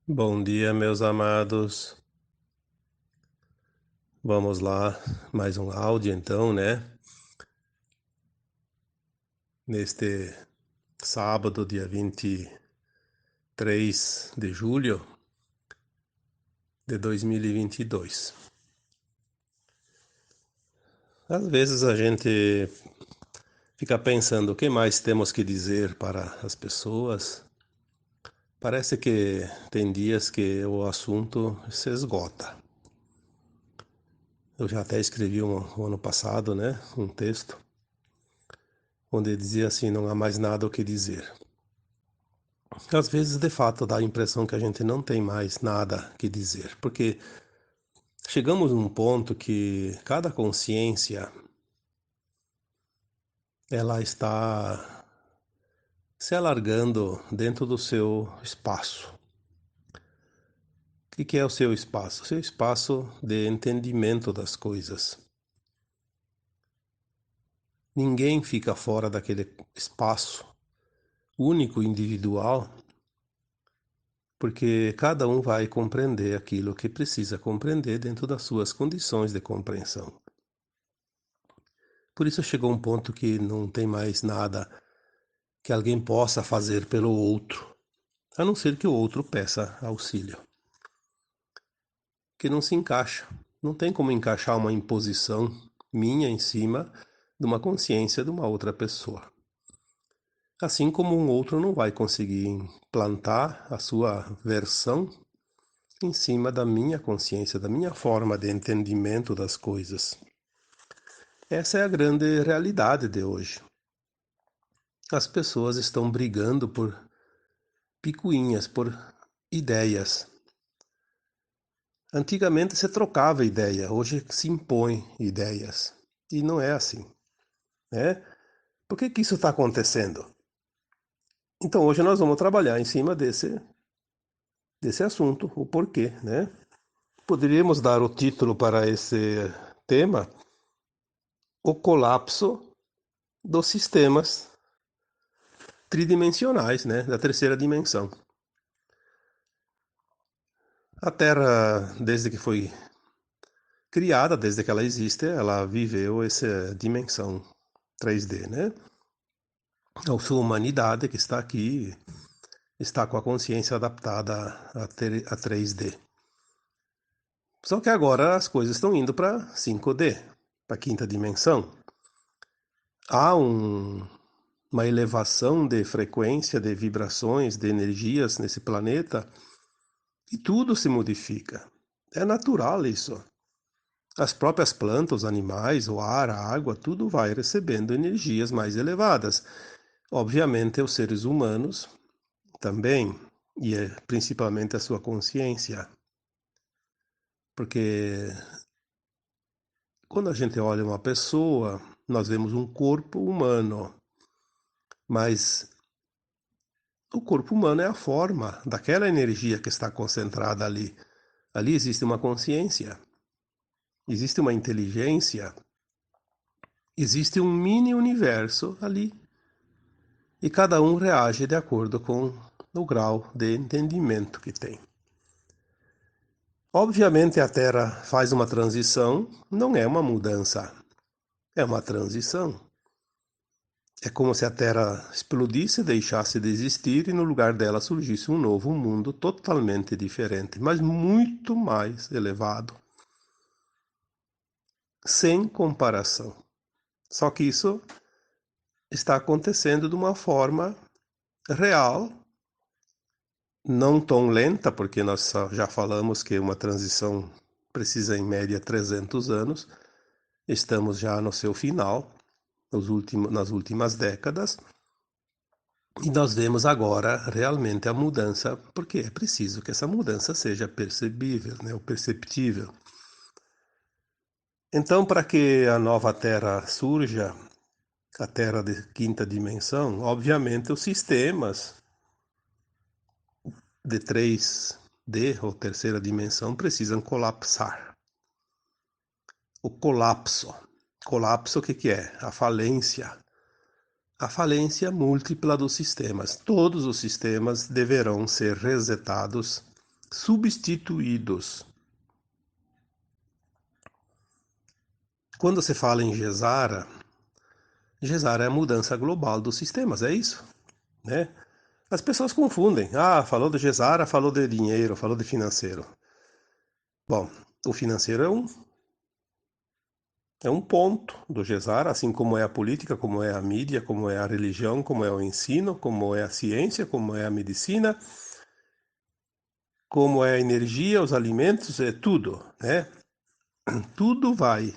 Bom dia, meus amados. Vamos lá, mais um áudio então, né? Neste sábado, dia 23 de julho de 2022. Às vezes a gente fica pensando o que mais temos que dizer para as pessoas. Parece que tem dias que o assunto se esgota. Eu já até escrevi um ano passado, né? Um texto onde dizia assim: não há mais nada o que dizer. Às vezes, de fato, dá a impressão que a gente não tem mais nada que dizer, porque chegamos num ponto que cada consciência ela está se alargando dentro do seu espaço. O que é o seu espaço? O seu espaço de entendimento das coisas. Ninguém fica fora daquele espaço único, individual, porque cada um vai compreender aquilo que precisa compreender dentro das suas condições de compreensão. Por isso chegou um ponto que não tem mais nada que alguém possa fazer pelo outro, a não ser que o outro peça auxílio, que não se encaixa. Não tem como encaixar uma imposição minha em cima de uma consciência de uma outra pessoa. Assim como um outro não vai conseguir implantar a sua versão em cima da minha consciência, da minha forma de entendimento das coisas. Essa é a grande realidade de hoje. As pessoas estão brigando por picuinhas, por ideias. Antigamente você trocava ideia, hoje se impõe ideias. E não é assim, né? Por que isso está acontecendo? Então hoje nós vamos trabalhar em cima desse assunto, o porquê, né? Poderíamos dar o título para esse tema: O colapso dos sistemas tridimensionais, né? Da terceira dimensão. A Terra, desde que foi criada, desde que ela existe, ela viveu essa dimensão 3D, né? A sua humanidade que está aqui está com a consciência adaptada a 3D. Só que agora as coisas estão indo para 5D, para a quinta dimensão. Há uma elevação de frequência, de vibrações, de energias nesse planeta e tudo se modifica. É natural isso. As próprias plantas, os animais, o ar, a água, tudo vai recebendo energias mais elevadas. Obviamente, os seres humanos também, e é principalmente a sua consciência, porque quando a gente olha uma pessoa, nós vemos um corpo humano, mas o corpo humano é a forma daquela energia que está concentrada ali. Ali existe uma consciência, existe uma inteligência, existe um mini universo ali. E cada um reage de acordo com o grau de entendimento que tem. Obviamente a Terra faz uma transição, não é uma mudança, é uma transição. É como se a Terra explodisse, deixasse de existir e no lugar dela surgisse um novo mundo totalmente diferente, mas muito mais elevado, sem comparação. Só que isso está acontecendo de uma forma real, não tão lenta, porque nós já falamos que uma transição precisa em média 300 anos. Estamos já no seu final, nas últimas décadas, e nós vemos agora realmente a mudança, porque é preciso que essa mudança seja percebível, né, ou perceptível. Então, para que a nova Terra surja, a Terra de quinta dimensão, obviamente os sistemas de 3D ou terceira dimensão precisam colapsar. O colapso. Colapso, o que é? A falência. A falência múltipla dos sistemas. Todos os sistemas deverão ser resetados substituídos. Quando se fala em Gesara, Gesara é a mudança global dos sistemas, é isso, né? As pessoas confundem. Ah, falou de Gesara, falou de dinheiro, falou de financeiro. Bom, o financeiro é um ponto do Gesara, assim como é a política, como é a mídia, como é a religião, como é o ensino, como é a ciência, como é a medicina, como é a energia, os alimentos, é tudo, né? Tudo vai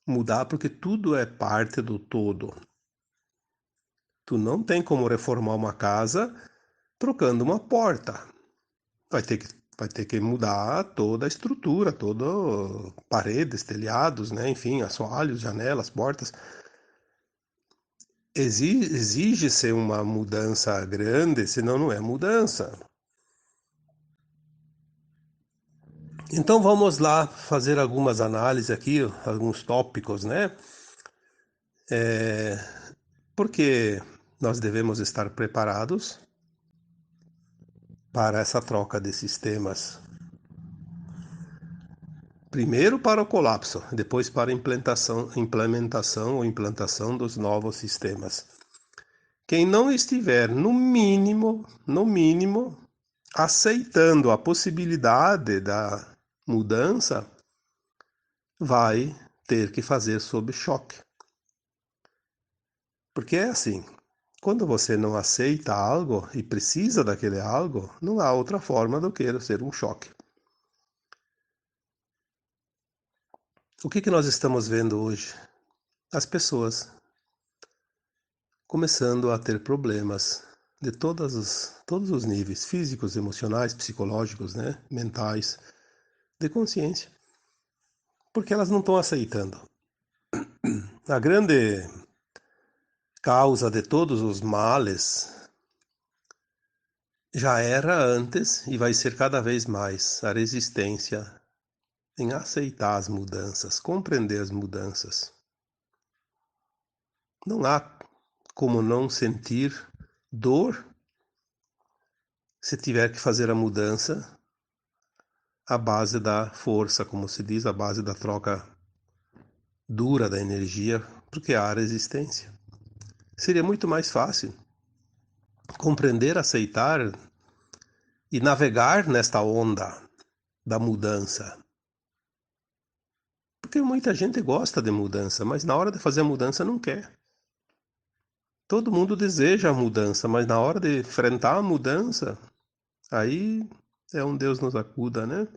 mudar porque tudo é parte do todo. Tu não tem como reformar uma casa trocando uma porta. Vai ter que, vai ter que mudar toda a estrutura, toda paredes, telhados, né? Enfim, assoalhos, janelas, portas. Exige-se uma mudança grande, senão não é mudança. Então vamos lá fazer algumas análises aqui, alguns tópicos, né? Porque nós devemos estar preparados para essa troca de sistemas. Primeiro para o colapso, depois para a implementação ou implantação dos novos sistemas. Quem não estiver, no mínimo, aceitando a possibilidade da mudança, vai ter que fazer sob choque. Porque é assim, quando você não aceita algo e precisa daquele algo, não há outra forma do que ser um choque. O que nós estamos vendo hoje? As pessoas começando a ter problemas de todos os níveis, físicos, emocionais, psicológicos, né? Mentais, de consciência, porque elas não estão aceitando. A grande causa de todos os males já era antes e vai ser cada vez mais a resistência em aceitar as mudanças, compreender as mudanças. Não há como não sentir dor se tiver que fazer a mudança à base da força, como se diz, à base da troca dura da energia, porque há resistência. Seria muito mais fácil compreender, aceitar e navegar nesta onda da mudança. Porque muita gente gosta de mudança, mas na hora de fazer a mudança não quer. Todo mundo deseja a mudança, mas na hora de enfrentar a mudança, aí é um Deus nos acuda, né?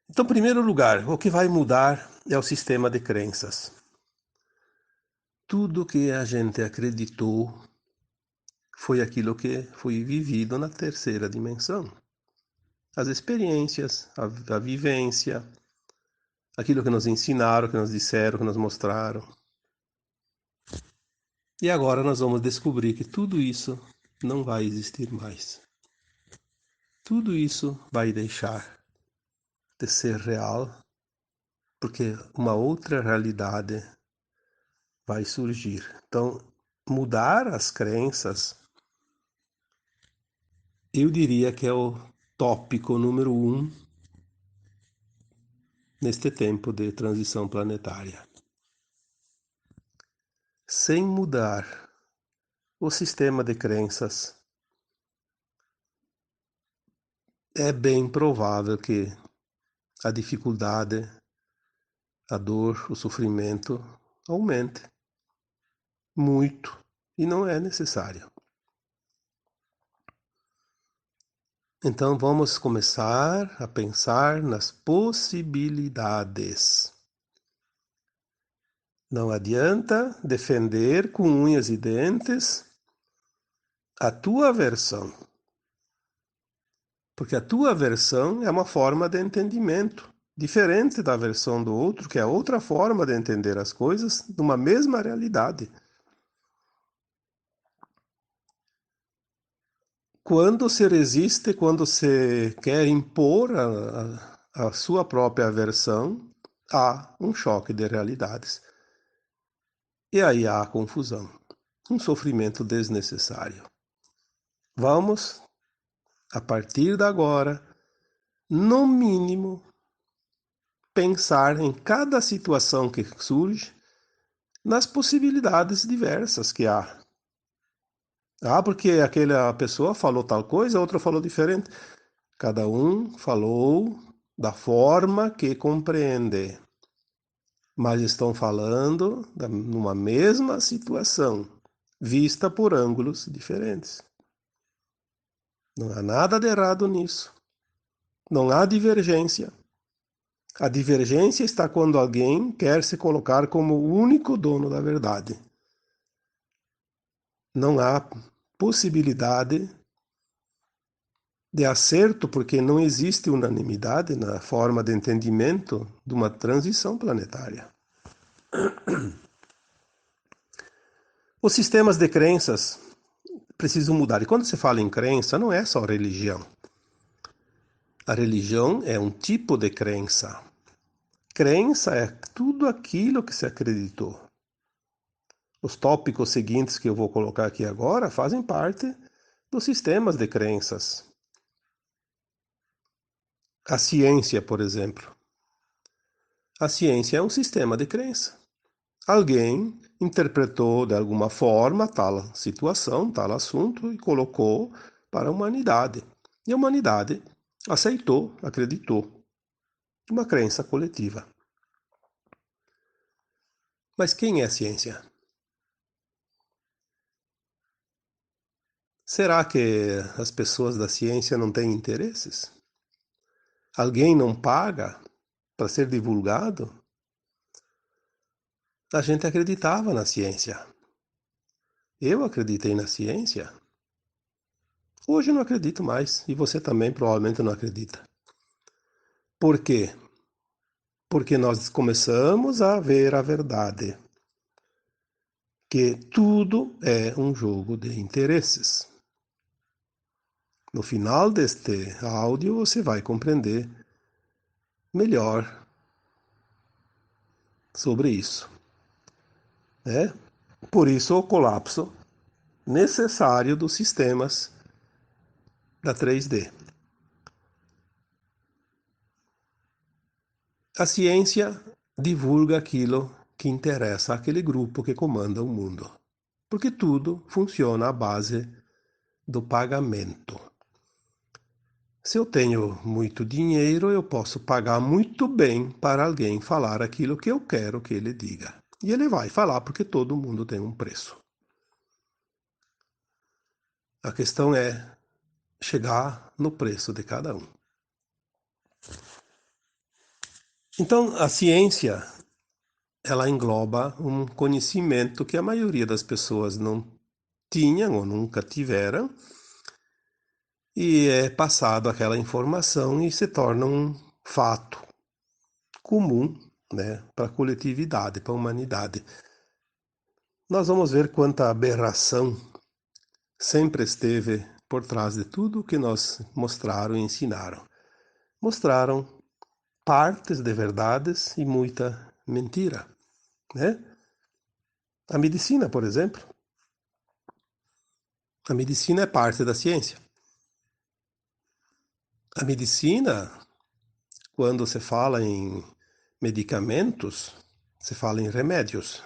Então, em primeiro lugar, o que vai mudar é o sistema de crenças. Tudo que a gente acreditou foi aquilo que foi vivido na terceira dimensão. As experiências, a vivência, aquilo que nos ensinaram, que nos disseram, que nos mostraram. E agora nós vamos descobrir que tudo isso não vai existir mais. Tudo isso vai deixar de ser real, porque uma outra realidade vai surgir. Então, mudar as crenças, eu diria que é o tópico número 1 neste tempo de transição planetária. Sem mudar o sistema de crenças, é bem provável que a dificuldade, a dor, o sofrimento aumente muito e não é necessário. Então vamos começar a pensar nas possibilidades. Não adianta defender com unhas e dentes a tua versão, porque a tua versão é uma forma de entendimento, diferente da versão do outro, que é outra forma de entender as coisas numa mesma realidade. Quando se resiste, quando se quer impor a sua própria versão, há um choque de realidades. E aí há a confusão, um sofrimento desnecessário. Vamos a partir de agora, no mínimo, pensar em cada situação que surge nas possibilidades diversas que há. Ah, porque aquela pessoa falou tal coisa, a outra falou diferente. Cada um falou da forma que compreende, mas estão falando numa mesma situação, vista por ângulos diferentes. Não há nada de errado nisso. Não há divergência. A divergência está quando alguém quer se colocar como o único dono da verdade. Não há possibilidade de acerto, porque não existe unanimidade na forma de entendimento de uma transição planetária. Os sistemas de crenças precisam mudar. E quando se fala em crença, não é só religião. A religião é um tipo de crença. Crença é tudo aquilo que se acreditou. Os tópicos seguintes que eu vou colocar aqui agora fazem parte dos sistemas de crenças. A ciência, por exemplo. A ciência é um sistema de crença. Alguém interpretou de alguma forma tal situação, tal assunto e colocou para a humanidade. E a humanidade aceitou, acreditou. Uma crença coletiva. Mas quem é a ciência? Será que as pessoas da ciência não têm interesses? Alguém não paga para ser divulgado? A gente acreditava na ciência. Eu acreditei na ciência. Hoje não acredito mais. E você também provavelmente não acredita. Por quê? Porque nós começamos a ver a verdade. Que tudo é um jogo de interesses. No final deste áudio você vai compreender melhor sobre isso, né? Por isso o colapso necessário dos sistemas da 3D. A ciência divulga aquilo que interessa àquele grupo que comanda o mundo, porque tudo funciona à base do pagamento. Se eu tenho muito dinheiro, eu posso pagar muito bem para alguém falar aquilo que eu quero que ele diga. E ele vai falar porque todo mundo tem um preço. A questão é chegar no preço de cada um. Então, a ciência, ela engloba um conhecimento que a maioria das pessoas não tinham ou nunca tiveram, e é passado aquela informação e se torna um fato comum, né, para a coletividade, para a humanidade. Nós vamos ver quanta aberração sempre esteve por trás de tudo que nós mostraram e ensinaram. Mostraram partes de verdades e muita mentira, né? A medicina, por exemplo. A medicina é parte da ciência. A medicina, quando se fala em medicamentos, se fala em remédios.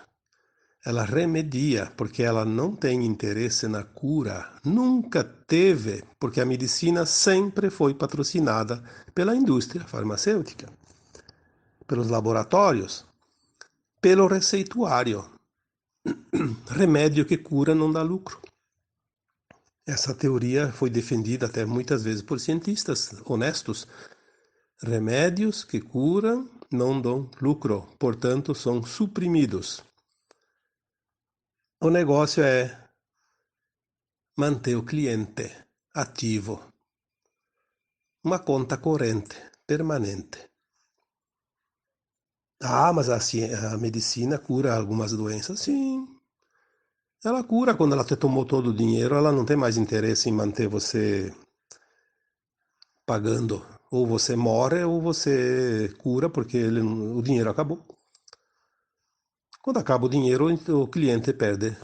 Ela remedia, porque ela não tem interesse na cura. Nunca teve, porque a medicina sempre foi patrocinada pela indústria farmacêutica, pelos laboratórios, pelo receituário. Remédio que cura não dá lucro. Essa teoria foi defendida até muitas vezes por cientistas honestos. Remédios que curam não dão lucro, portanto são suprimidos. O negócio é manter o cliente ativo. Uma conta corrente, permanente. Ah, mas a medicina cura algumas doenças? Sim. Ela cura quando ela te tomou todo o dinheiro, ela não tem mais interesse em manter você pagando. Ou você morre ou você cura porque o dinheiro acabou. Quando acaba o dinheiro, o cliente perde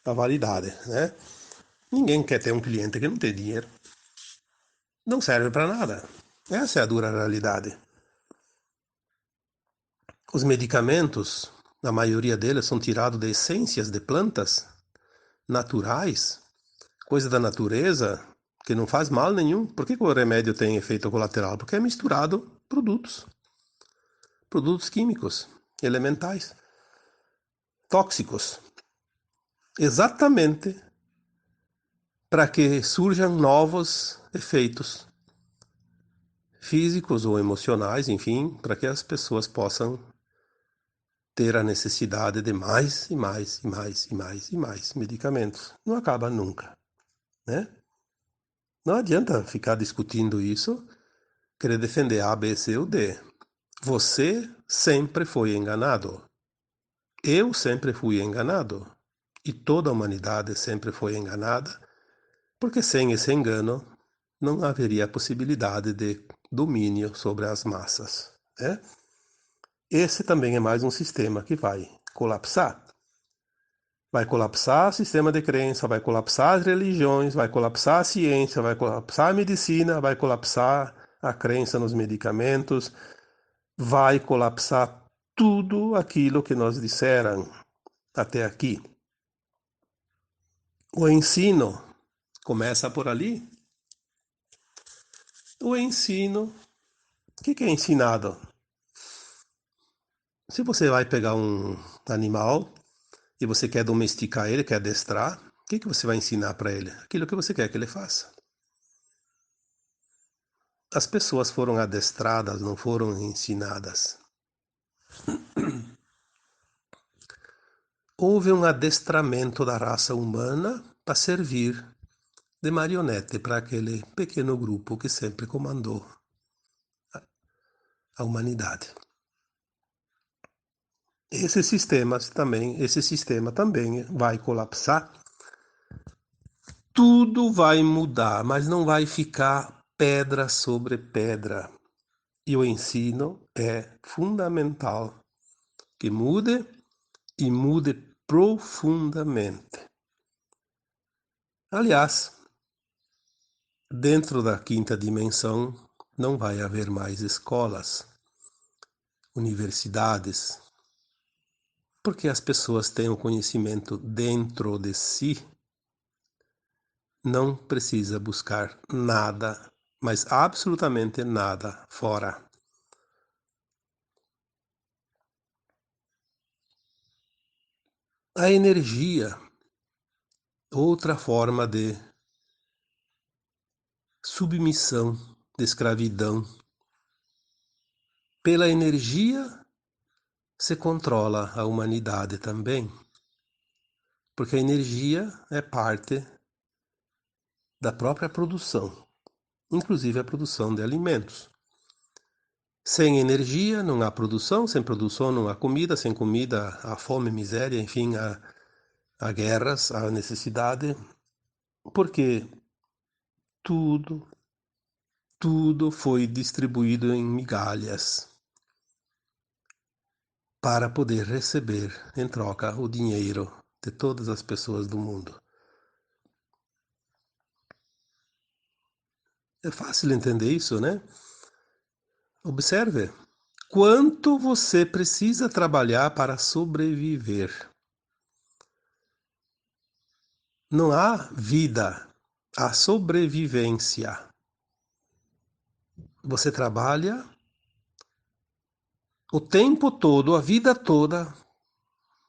a validade, né? Ninguém quer ter um cliente que não tem dinheiro. não serve para nada. Essa é a dura realidade. Os medicamentos, a maioria deles são tirados de essências de plantas naturais, coisa da natureza, que não faz mal nenhum. Por que o remédio tem efeito colateral? Porque é misturado produtos químicos, elementais, tóxicos, exatamente para que surjam novos efeitos físicos ou emocionais, enfim, para que as pessoas possam ter a necessidade de mais e mais e mais e mais e mais medicamentos. Não acaba nunca, né? Não adianta ficar discutindo isso, querer defender A, B, C ou D. Você sempre foi enganado. Eu sempre fui enganado. E toda a humanidade sempre foi enganada, porque sem esse engano não haveria possibilidade de domínio sobre as massas, né? Esse também é mais um sistema que vai colapsar. Vai colapsar o sistema de crença, vai colapsar as religiões, vai colapsar a ciência, vai colapsar a medicina, vai colapsar a crença nos medicamentos, vai colapsar tudo aquilo que nos disseram até aqui. O ensino começa por ali. O ensino, o que é ensinado? Se você vai pegar um animal e você quer domesticar ele, quer adestrar, o que você vai ensinar para ele? Aquilo que você quer que ele faça. As pessoas foram adestradas, não foram ensinadas. Houve um adestramento da raça humana para servir de marionete para aquele pequeno grupo que sempre comandou a humanidade. Esse sistema também vai colapsar. Tudo vai mudar, mas não vai ficar pedra sobre pedra. E o ensino é fundamental que mude e mude profundamente. Aliás, dentro da quinta dimensão não vai haver mais escolas, universidades, porque as pessoas têm o conhecimento dentro de si, não precisa buscar nada, mas absolutamente nada fora. A energia, outra forma de submissão, de escravidão. Pela energia se controla a humanidade também, porque a energia é parte da própria produção, inclusive a produção de alimentos. Sem energia não há produção, sem produção não há comida, sem comida há fome, miséria, enfim, há guerras, há necessidade, porque tudo, tudo foi distribuído em migalhas para poder receber em troca o dinheiro de todas as pessoas do mundo. É fácil entender isso, né? Observe quanto você precisa trabalhar para sobreviver. Não há vida, há sobrevivência. Você trabalha o tempo todo, a vida toda,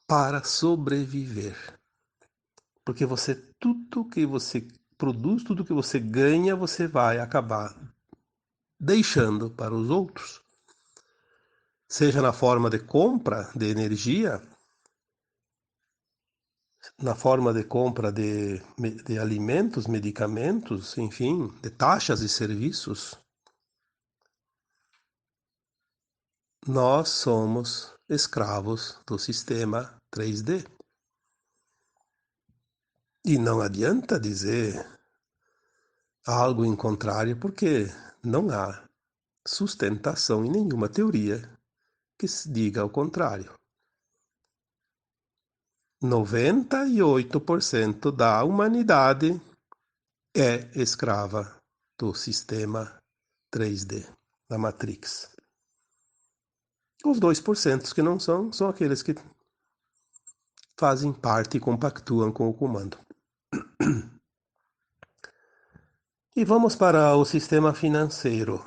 para sobreviver. Porque tudo que você produz, tudo que você ganha, você vai acabar deixando para os outros. Seja na forma de compra de energia, na forma de compra de alimentos, medicamentos, enfim, de taxas e serviços. Nós somos escravos do sistema 3D. E não adianta dizer algo em contrário, porque não há sustentação em nenhuma teoria que se diga ao contrário. 98% da humanidade é escrava do sistema 3D, da Matrix. Os 2% que não são aqueles que fazem parte e compactuam com o comando. E vamos para o sistema financeiro.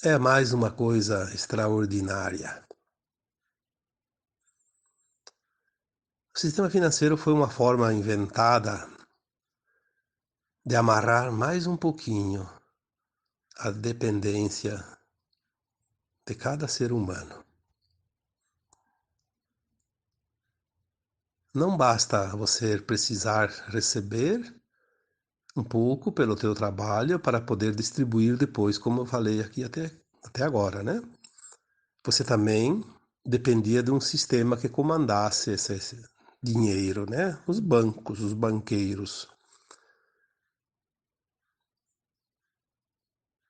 É mais uma coisa extraordinária. O sistema financeiro foi uma forma inventada de amarrar mais um pouquinho a dependência de cada ser humano. Não basta você precisar receber um pouco pelo teu trabalho para poder distribuir depois, como eu falei aqui até agora, né? Você também dependia de um sistema que comandasse esse dinheiro, né? Os bancos, os banqueiros.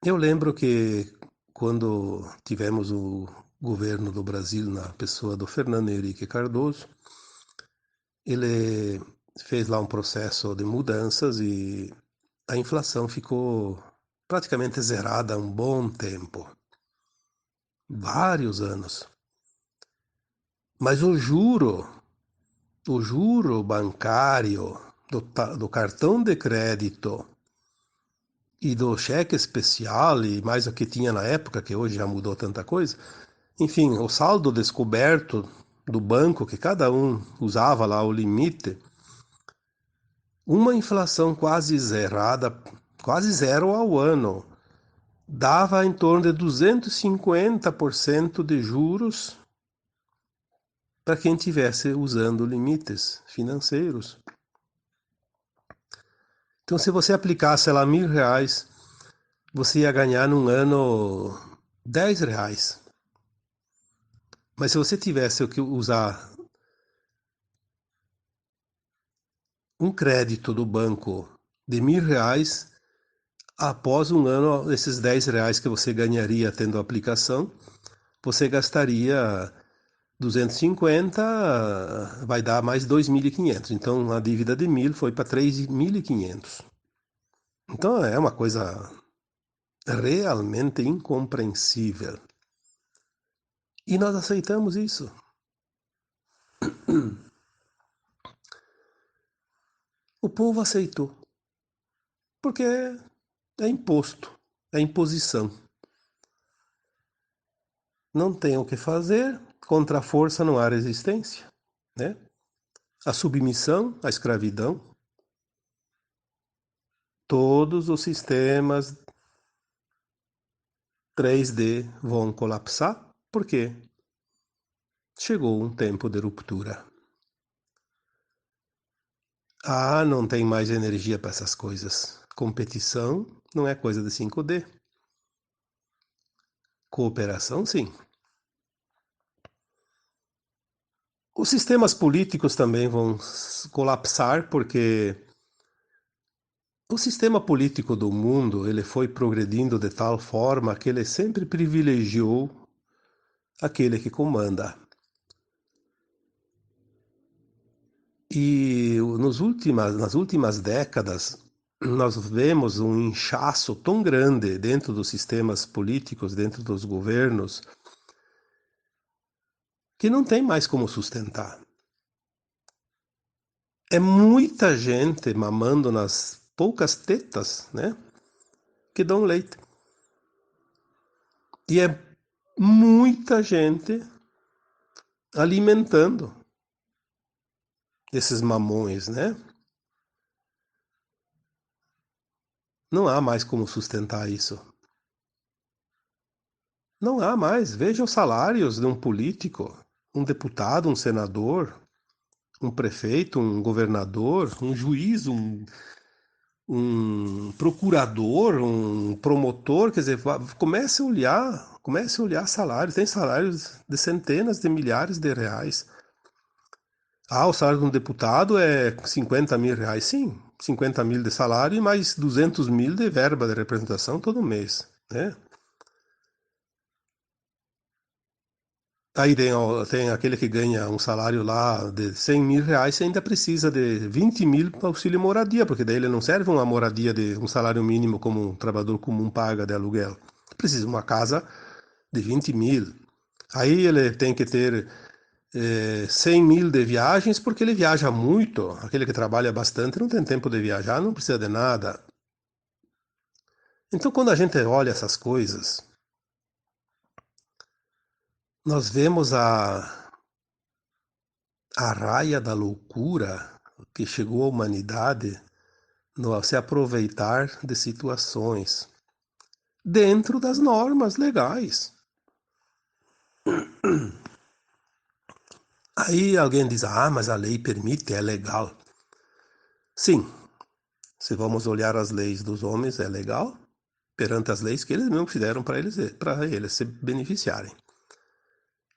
Eu lembro que quando tivemos o governo do Brasil na pessoa do Fernando Henrique Cardoso, ele fez lá um processo de mudanças e a inflação ficou praticamente zerada há um bom tempo, vários anos. Mas o juro bancário do cartão de crédito e do cheque especial, e mais o que tinha na época, que hoje já mudou tanta coisa, enfim, o saldo descoberto do banco, que cada um usava lá o limite, uma inflação quase zerada, quase zero ao ano, dava em torno de 250% de juros para quem tivesse usando limites financeiros. Então, se você aplicasse lá R$ 1.000, você ia ganhar num ano R$ 10. Mas se você tivesse que usar um crédito do banco de R$ 1.000, após um ano, esses R$ 10 que você ganharia tendo a aplicação, você gastaria 250, vai dar mais 2.500. Então a dívida de 1.000 foi para 3.500. Então é uma coisa realmente incompreensível. E nós aceitamos isso. O povo aceitou, porque é imposto, é imposição. Não tem o que fazer, contra a força não há resistência, né? A submissão, a escravidão, todos os sistemas 3D vão colapsar, porque chegou um tempo de ruptura. Ah, não tem mais energia para essas coisas. Competição não é coisa de 5D. Cooperação, sim. Os sistemas políticos também vão colapsar, porque o sistema político do mundo ele foi progredindo de tal forma que ele sempre privilegiou aquele que comanda. E nas últimas décadas, nós vemos um inchaço tão grande dentro dos sistemas políticos, dentro dos governos, que não tem mais como sustentar. É muita gente mamando nas poucas tetas, né, que dão leite. E é muita gente alimentando esses mamões, né? Não há mais como sustentar isso. Não há mais. Veja os salários de um político, um deputado, um senador, um prefeito, um governador, um juiz, um procurador, um promotor, quer dizer, comece a olhar salários, tem salários de centenas de milhares de reais. Ah, o salário de um deputado é R$ 50.000, sim, 50 mil de salário e mais 200 mil de verba de representação todo mês, né? Aí tem aquele que ganha um salário lá de 100 mil reais e ainda precisa de 20 mil para auxílio moradia, porque daí ele não serve uma moradia de um salário mínimo como um trabalhador comum paga de aluguel. Precisa de uma casa de 20 mil. Aí ele tem que ter 100 mil de viagens, porque ele viaja muito. Aquele que trabalha bastante não tem tempo de viajar, não precisa de nada. Então, quando a gente olha essas coisas, nós vemos a raia da loucura que chegou à humanidade no se aproveitar de situações dentro das normas legais. Aí alguém diz: ah, mas a lei permite, é legal. Sim, se vamos olhar as leis dos homens, é legal, perante as leis que eles mesmos fizeram para eles se beneficiarem.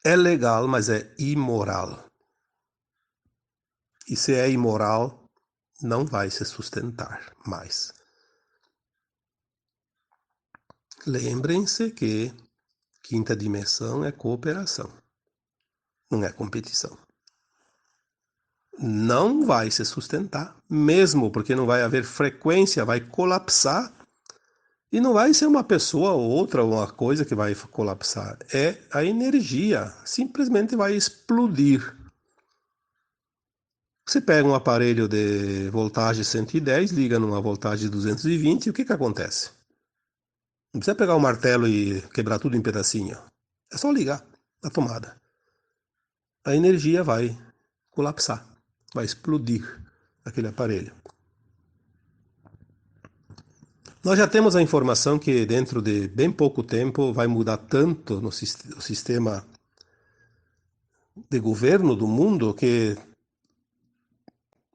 É legal, mas é imoral. E se é imoral, não vai se sustentar mais. Lembrem-se que quinta dimensão é cooperação, não é competição. Não vai se sustentar, mesmo porque não vai haver frequência, vai colapsar. E não vai ser uma pessoa ou outra, uma coisa que vai colapsar. É a energia. Simplesmente vai explodir. Você pega um aparelho de voltagem 110, liga numa voltagem de 220, e o que acontece? Não precisa pegar o martelo e quebrar tudo em pedacinho. É só ligar a tomada. A energia vai colapsar, vai explodir aquele aparelho. Nós já temos a informação que dentro de bem pouco tempo vai mudar tanto no sistema de governo do mundo que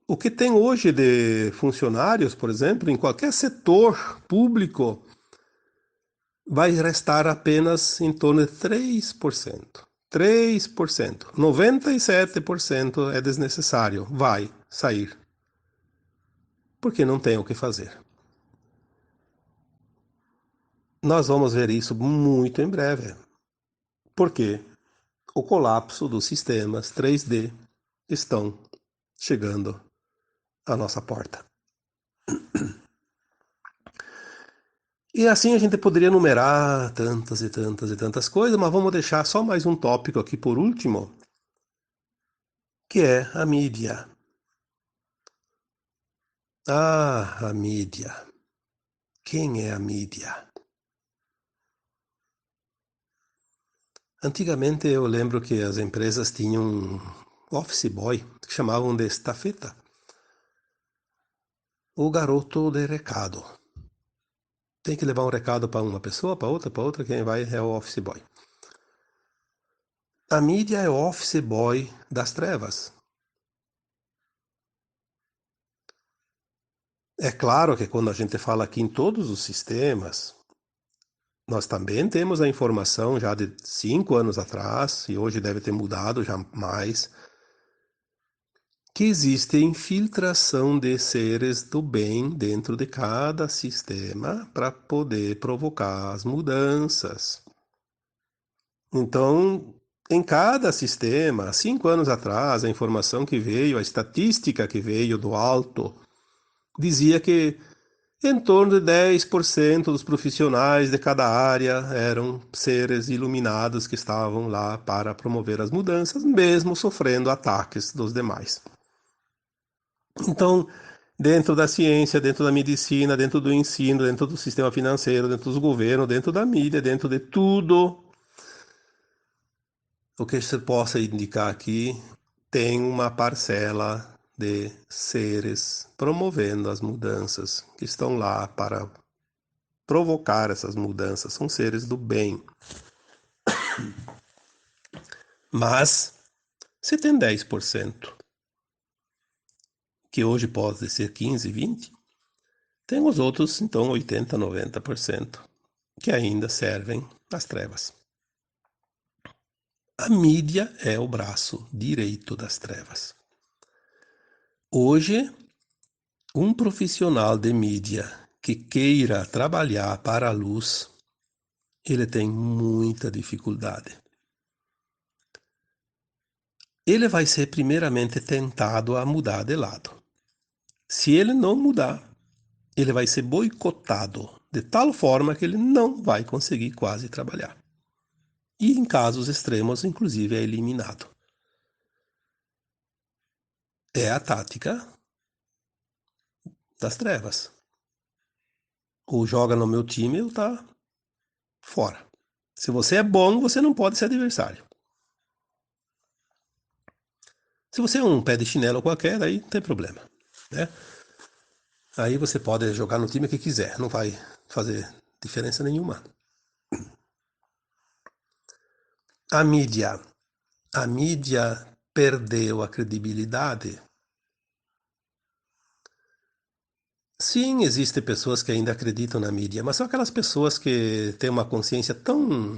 o que tem hoje de funcionários, por exemplo, em qualquer setor público, vai restar apenas em torno de 3%. 3%. 97% é desnecessário. Vai sair. Porque não tem o que fazer. Nós vamos ver isso muito em breve. Porque o colapso dos sistemas 3D estão chegando à nossa porta. E assim a gente poderia numerar tantas e tantas e tantas coisas, mas vamos deixar só mais um tópico aqui por último, que é a mídia. Ah, a mídia. Quem é a mídia? Antigamente eu lembro que as empresas tinham um office boy, que chamavam de estafeta, o garoto de recado. Tem que levar um recado para uma pessoa, para outra, quem vai é o office boy. A mídia é o office boy das trevas. É claro que quando a gente fala aqui em todos os sistemas, nós também temos a informação já de 5 anos atrás, e hoje deve ter mudado já mais, que existe infiltração de seres do bem dentro de cada sistema para poder provocar as mudanças. Então, em cada sistema, 5 anos atrás, a informação que veio, a estatística que veio do alto, dizia que em torno de 10% dos profissionais de cada área eram seres iluminados que estavam lá para promover as mudanças, mesmo sofrendo ataques dos demais. Então, dentro da ciência, dentro da medicina, dentro do ensino, dentro do sistema financeiro, dentro do governo, dentro da mídia, dentro de tudo o que se possa indicar aqui, tem uma parcela de seres promovendo as mudanças que estão lá para provocar essas mudanças. São seres do bem. Mas, se tem 10%, que hoje pode ser 15, 20, tem os outros, então, 80, 90%, que ainda servem às trevas. A mídia é o braço direito das trevas. Hoje, um profissional de mídia que queira trabalhar para a luz, ele tem muita dificuldade. ele vai ser primeiramente tentado a mudar de lado. Se ele não mudar, ele vai ser boicotado de tal forma que ele não vai conseguir quase trabalhar. E em casos extremos, inclusive, é eliminado. É a tática das trevas. Ou joga no meu time ou tá fora. Se você é bom, você não pode ser adversário. Se você é um pé de chinelo qualquer, aí não tem problema, né? Aí você pode jogar no time que quiser, não vai fazer diferença nenhuma. A mídia, a mídia perdeu a credibilidade. Sim, existem pessoas que ainda acreditam na mídia, mas são aquelas pessoas que têm uma consciência tão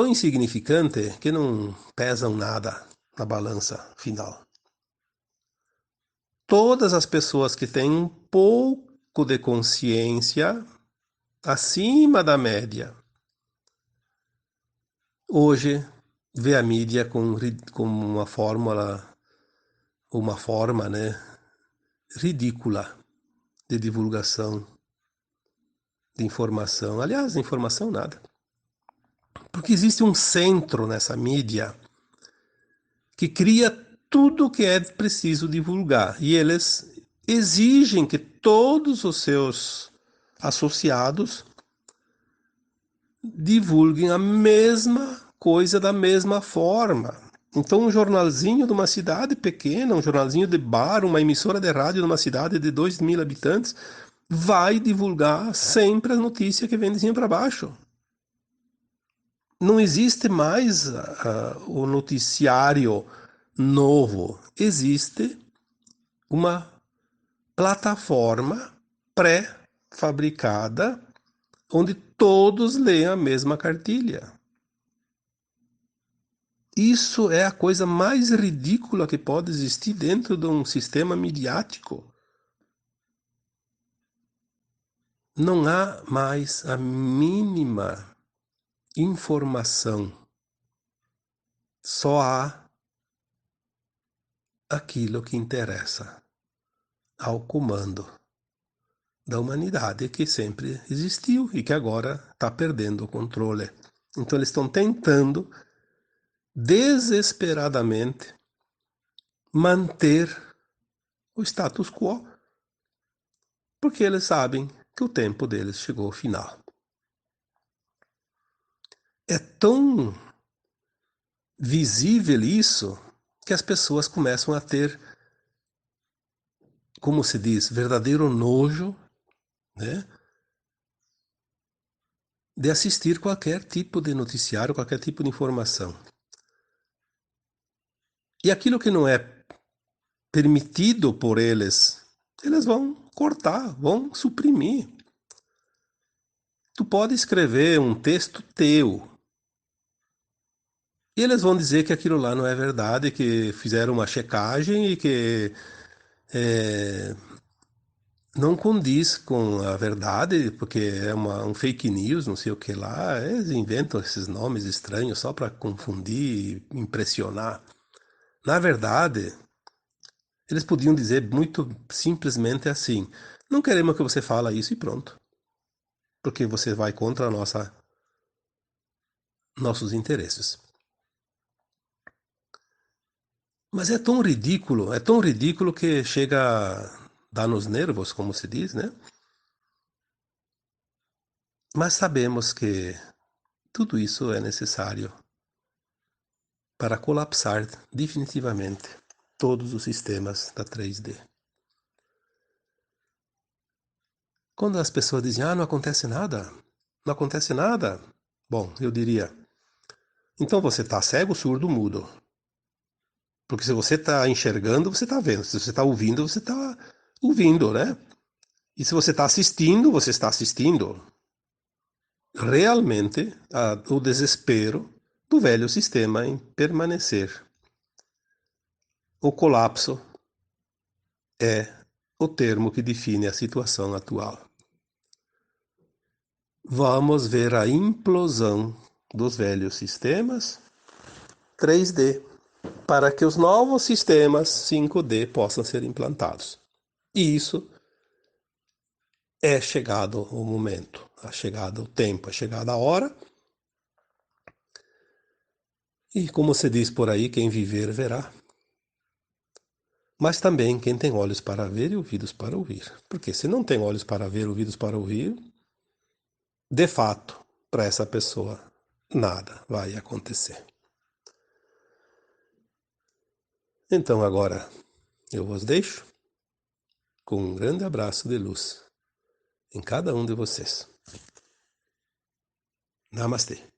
insignificante que não pesam nada na balança final. Todas as pessoas que têm um pouco de consciência acima da média, hoje vê a mídia como uma forma, né, ridícula de divulgação de informação. Aliás, informação nada. Porque existe um centro nessa mídia que cria tudo o que é preciso divulgar. E eles exigem que todos os seus associados divulguem a mesma coisa da mesma forma. Então, um jornalzinho de uma cidade pequena, um jornalzinho de bar, uma emissora de rádio de uma cidade de 2.000 habitantes, vai divulgar sempre a notícia que vem de cima para baixo. Não existe mais o noticiário novo. Existe uma plataforma pré-fabricada onde todos leem a mesma cartilha. Isso é a coisa mais ridícula que pode existir dentro de um sistema midiático. Não há mais a mínima informação. Só há aquilo que interessa ao comando da humanidade que sempre existiu e que agora está perdendo o controle. Então eles estão tentando desesperadamente manter o status quo, porque eles sabem que o tempo deles chegou ao final. É tão visível isso que as pessoas começam a ter, como se diz, verdadeiro nojo, né, de assistir qualquer tipo de noticiário, qualquer tipo de informação. E aquilo que não é permitido por eles, eles vão cortar, vão suprimir. Tu pode escrever um texto teu e eles vão dizer que aquilo lá não é verdade, que fizeram uma checagem e que não condiz com a verdade, porque é um fake news, não sei o que lá. Eles inventam esses nomes estranhos só para confundir e impressionar. Na verdade, eles podiam dizer muito simplesmente assim: não queremos que você fale isso e pronto. Porque você vai contra nossos interesses. Mas é tão ridículo que chega a dar nos nervos, como se diz, né? Mas sabemos que tudo isso é necessário para colapsar definitivamente todos os sistemas da 3D. Quando as pessoas dizem, não acontece nada, não acontece nada, bom, eu diria, então você está cego, surdo, mudo. Porque se você está enxergando, você está vendo. Se você está ouvindo, você está ouvindo, né? E se você está assistindo, você está assistindo. Realmente, o desespero do velho sistema em permanecer. O colapso é o termo que define a situação atual. Vamos ver a implosão dos velhos sistemas 3D, para que os novos sistemas 5D possam ser implantados. E isso é chegado o momento, é chegado o tempo, é chegada a hora. E como se diz por aí, quem viver verá. Mas também quem tem olhos para ver e ouvidos para ouvir. Porque se não tem olhos para ver, ouvidos para ouvir, de fato, para essa pessoa, nada vai acontecer. Então agora eu vos deixo com um grande abraço de luz em cada um de vocês. Namastê.